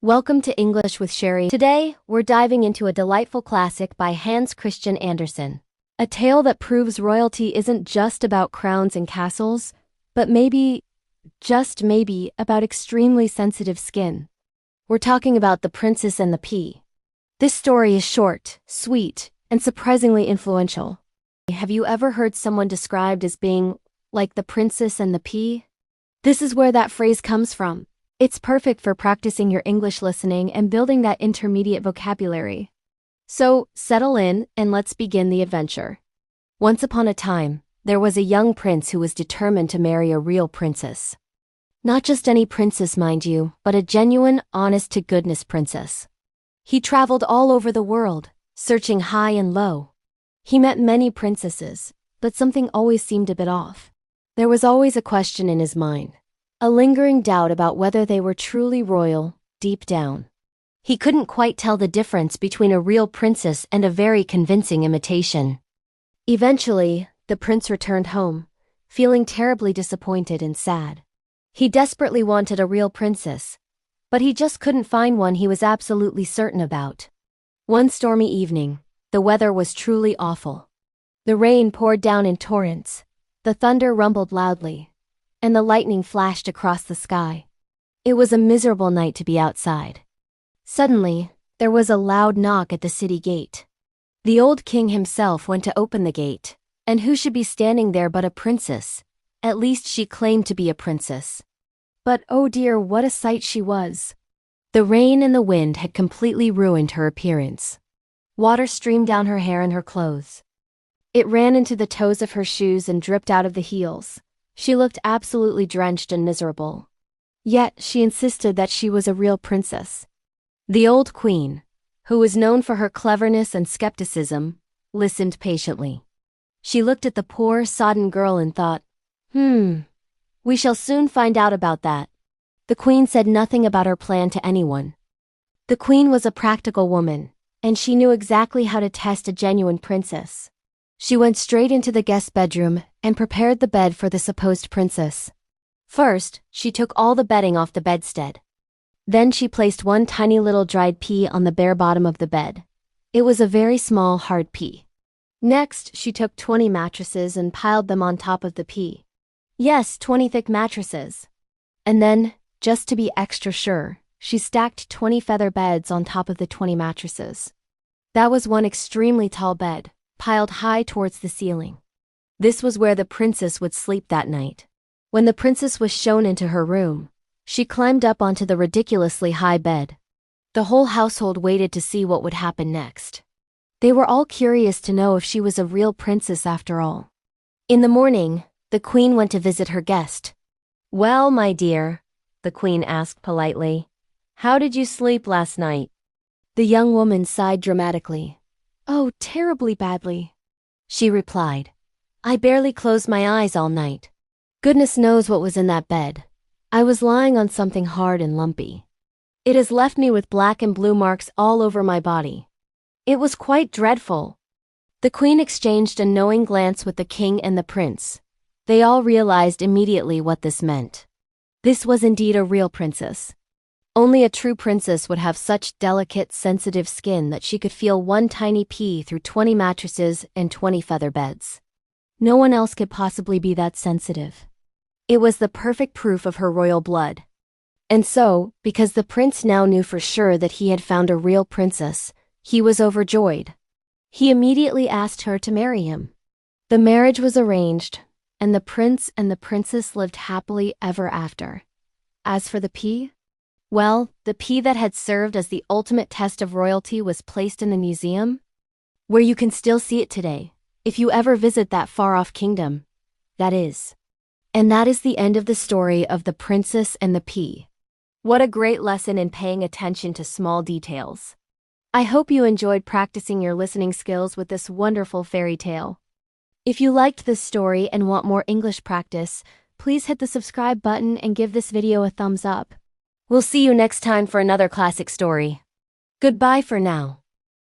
Welcome to English with Cheri. Today, we're diving into a delightful classic by Hans Christian Andersen. A tale that proves royalty isn't just about crowns and castles, but maybe, just maybe, about extremely sensitive skin. We're talking about The Princess and the Pea. This story is short, sweet, and surprisingly influential. Have you ever heard someone described as being like the princess and the pea? This is where that phrase comes from. It's perfect for practicing your English listening and building that intermediate vocabulary. So, settle in and let's begin the adventure. Once upon a time, there was a young prince who was determined to marry a real princess. Not just any princess, mind you, but a genuine, honest-to-goodness princess. He traveled all over the world, searching high and low. He met many princesses, but something always seemed a bit off. There was always a question in his mind. A lingering doubt about whether they were truly royal, deep down. He couldn't quite tell the difference between a real princess and a very convincing imitation. Eventually, the prince returned home, feeling terribly disappointed and sad. He desperately wanted a real princess, but he just couldn't find one he was absolutely certain about. One stormy evening, the weather was truly awful. The rain poured down in torrents, the thunder rumbled loudly, and the lightning flashed across the sky. It was a miserable night to be outside. Suddenly, there was a loud knock at the city gate. The old king himself went to open the gate, and who should be standing there but a princess? At least she claimed to be a princess. But oh dear, what a sight she was. The rain and the wind had completely ruined her appearance. Water streamed down her hair and her clothes. It ran into the toes of her shoes and dripped out of the heels. She looked absolutely drenched and miserable. Yet she insisted that she was a real princess. The old queen, who was known for her cleverness and skepticism, listened patiently. She looked at the poor, sodden girl and thought, we shall soon find out about that. The queen said nothing about her plan to anyone. The queen was a practical woman, and she knew exactly how to test a genuine princess. She went straight into the guest bedroom and prepared the bed for the supposed princess. First, she took all the bedding off the bedstead. Then she placed one tiny little dried pea on the bare bottom of the bed. It was a very small, hard pea. Next, she took 20 mattresses and piled them on top of the pea. Yes, 20 thick mattresses. And then, just to be extra sure, she stacked 20 feather beds on top of the 20 mattresses. That was one extremely tall bed, piled high towards the ceiling. This was where the princess would sleep that night. When the princess was shown into her room, she climbed up onto the ridiculously high bed. The whole household waited to see what would happen next. They were all curious to know if she was a real princess after all. In the morning, the queen went to visit her guest. "Well, my dear," the queen asked politely, "how did you sleep last night?" The young woman sighed dramatically. "Oh, terribly badly," she replied. "I barely closed my eyes all night. Goodness knows what was in that bed. I was lying on something hard and lumpy. It has left me with black and blue marks all over my body. It was quite dreadful." The queen exchanged a knowing glance with the king and the prince. They all realized immediately what this meant. This was indeed a real princess. Only a true princess would have such delicate, sensitive skin that she could feel one tiny pea through 20 mattresses and 20 feather beds. No one else could possibly be that sensitive. It was the perfect proof of her royal blood. And so, because the prince now knew for sure that he had found a real princess, he was overjoyed. He immediately asked her to marry him. The marriage was arranged, and the prince and the princess lived happily ever after. As for the pea, well, the pea that had served as the ultimate test of royalty was placed in the museum, where you can still see it today, if you ever visit that far-off kingdom, that is. And that is the end of the story of The Princess and the Pea. What a great lesson in paying attention to small details. I hope you enjoyed practicing your listening skills with this wonderful fairy tale. If you liked this story and want more English practice, please hit the subscribe button and give this video a thumbs up. We'll see you next time for another classic story. Goodbye for now.